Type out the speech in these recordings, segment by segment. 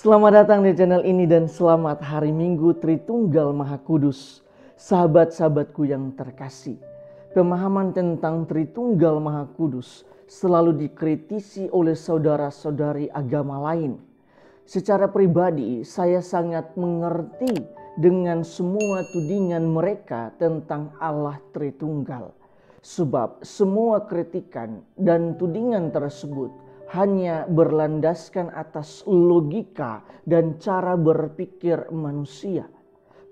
Selamat datang di channel ini dan selamat hari Minggu Tritunggal Maha Kudus. Sahabat-sahabatku yang terkasih, pemahaman tentang Tritunggal Maha Kudus selalu dikritisi oleh saudara-saudari agama lain. Secara pribadi, saya sangat mengerti dengan semua tudingan mereka tentang Allah Tritunggal. Sebab semua kritikan dan tudingan tersebut hanya berlandaskan atas logika dan cara berpikir manusia.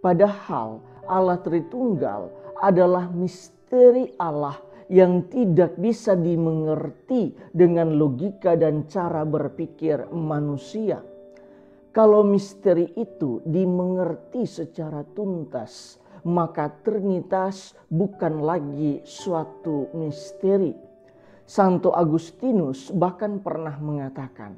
Padahal Allah Tritunggal adalah misteri Allah yang tidak bisa dimengerti dengan logika dan cara berpikir manusia. Kalau misteri itu dimengerti secara tuntas, maka Trinitas bukan lagi suatu misteri. Santo Agustinus bahkan pernah mengatakan,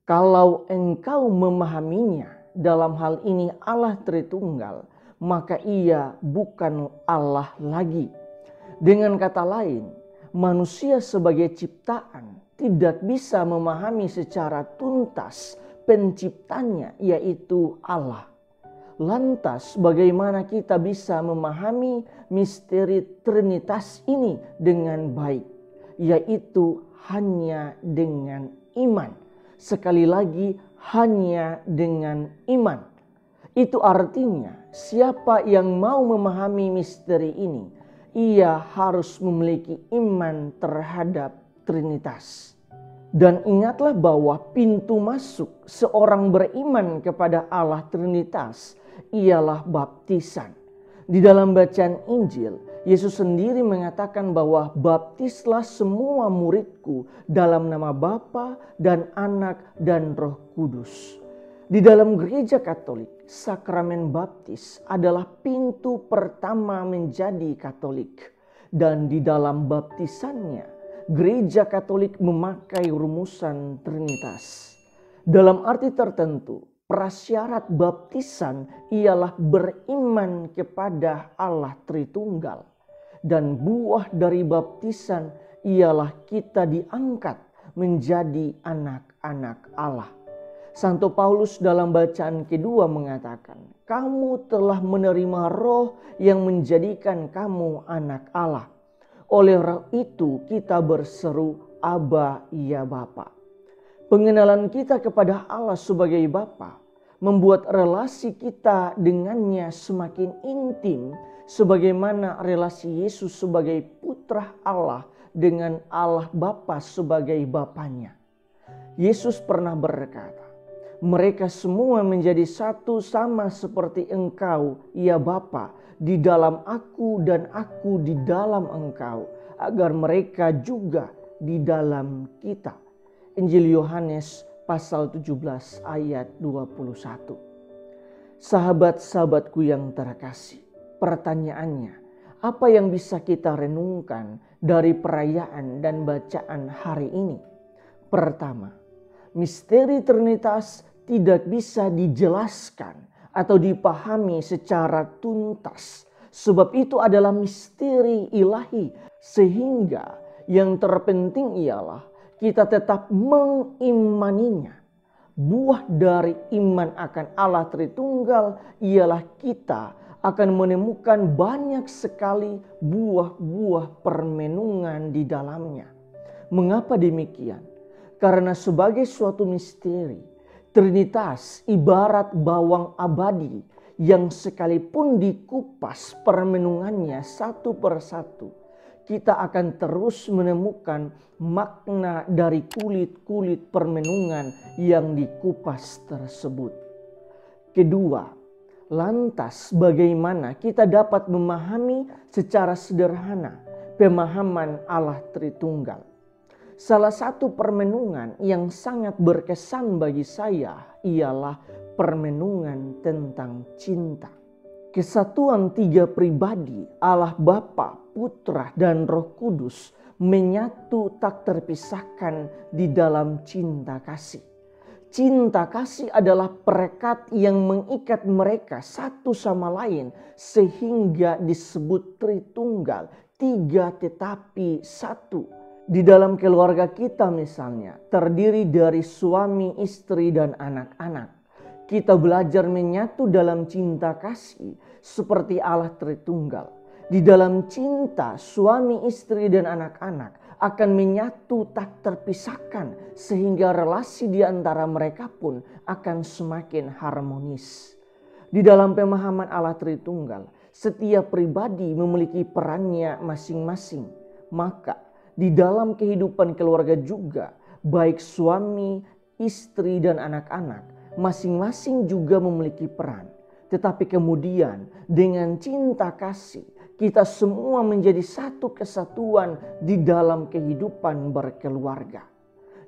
kalau engkau memahaminya dalam hal ini Allah Tritunggal, maka ia bukan Allah lagi. Dengan kata lain, manusia sebagai ciptaan tidak bisa memahami secara tuntas penciptanya, yaitu Allah. Lantas bagaimana kita bisa memahami misteri Trinitas ini dengan baik? Yaitu hanya dengan iman. Sekali lagi, hanya dengan iman. Itu artinya siapa yang mau memahami misteri ini, ia harus memiliki iman terhadap Trinitas. Dan ingatlah bahwa pintu masuk seorang beriman kepada Allah Trinitas ialah baptisan. Di dalam bacaan Injil, Yesus sendiri mengatakan bahwa baptislah semua muridku dalam nama Bapa dan Anak dan Roh Kudus. Di dalam gereja Katolik, sakramen baptis adalah pintu pertama menjadi Katolik. Dan di dalam baptisannya, gereja Katolik memakai rumusan Trinitas. Dalam arti tertentu, prasyarat baptisan ialah beriman kepada Allah Tritunggal. Dan buah dari baptisan ialah kita diangkat menjadi anak-anak Allah. Santo Paulus dalam bacaan kedua mengatakan, kamu telah menerima roh yang menjadikan kamu anak Allah. Oleh roh itu kita berseru, Aba ya Bapa. Pengenalan kita kepada Allah sebagai Bapa membuat relasi kita dengannya semakin intim, sebagaimana relasi Yesus sebagai putra Allah dengan Allah Bapa sebagai Bapanya. Yesus pernah berkata, mereka semua menjadi satu sama seperti Engkau, ya Bapa, di dalam aku dan aku di dalam Engkau, agar mereka juga di dalam kita. Injil Yohanes pasal 17 ayat 21. Sahabat-sahabatku yang terkasih, pertanyaannya, apa yang bisa kita renungkan dari perayaan dan bacaan hari ini? Pertama, misteri Trinitas tidak bisa dijelaskan atau dipahami secara tuntas. Sebab itu adalah misteri ilahi. Sehingga yang terpenting ialah kita tetap mengimaninya. Buah dari iman akan Allah Tritunggal ialah kita akan menemukan banyak sekali buah-buah permenungan di dalamnya. Mengapa demikian? Karena sebagai suatu misteri, Trinitas ibarat bawang abadi yang sekalipun dikupas permenungannya satu persatu, kita akan terus menemukan makna dari kulit-kulit permenungan yang dikupas tersebut. Kedua, lantas bagaimana kita dapat memahami secara sederhana pemahaman Allah Tritunggal? Salah satu permenungan yang sangat berkesan bagi saya ialah permenungan tentang cinta. Kesatuan tiga pribadi Allah Bapa, Putra, dan Roh Kudus menyatu tak terpisahkan di dalam cinta kasih. Cinta kasih adalah perekat yang mengikat mereka satu sama lain sehingga disebut Tritunggal, tiga tetapi satu. Di dalam keluarga kita misalnya terdiri dari suami, istri, dan anak-anak. Kita belajar menyatu dalam cinta kasih seperti Allah Tritunggal. Di dalam cinta suami, istri, dan anak-anak akan menyatu tak terpisahkan sehingga relasi di antara mereka pun akan semakin harmonis. Di dalam pemahaman Allah Tritunggal, setiap pribadi memiliki perannya masing-masing. Maka di dalam kehidupan keluarga juga, baik suami, istri, dan anak-anak, masing-masing juga memiliki peran. Tetapi kemudian dengan cinta kasih, kita semua menjadi satu kesatuan di dalam kehidupan berkeluarga.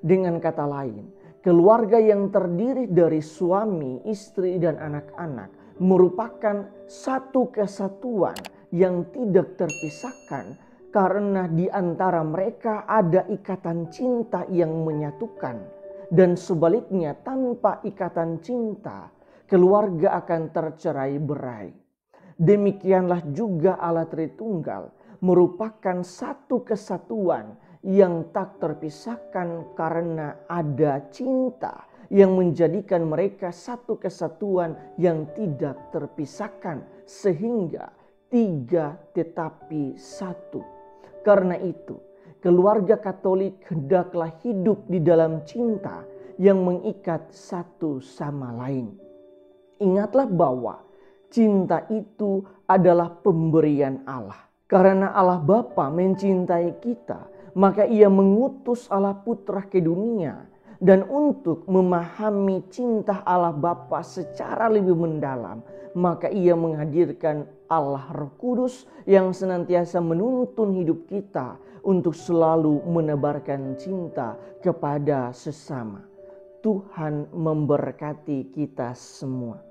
Dengan kata lain, keluarga yang terdiri dari suami, istri, dan anak-anak merupakan satu kesatuan yang tidak terpisahkan karena di antara mereka ada ikatan cinta yang menyatukan. Dan sebaliknya, tanpa ikatan cinta, keluarga akan tercerai-berai. Demikianlah juga Allah Tritunggal merupakan satu kesatuan yang tak terpisahkan karena ada cinta yang menjadikan mereka satu kesatuan yang tidak terpisahkan sehingga tiga tetapi satu. Karena itu, keluarga Katolik hendaklah hidup di dalam cinta yang mengikat satu sama lain. Ingatlah bahwa cinta itu adalah pemberian Allah. Karena Allah Bapa mencintai kita, maka Ia mengutus Allah Putra ke dunia. Dan untuk memahami cinta Allah Bapa secara lebih mendalam, maka Ia menghadirkan Allah Roh Kudus yang senantiasa menuntun hidup kita untuk selalu menebarkan cinta kepada sesama. Tuhan memberkati kita semua.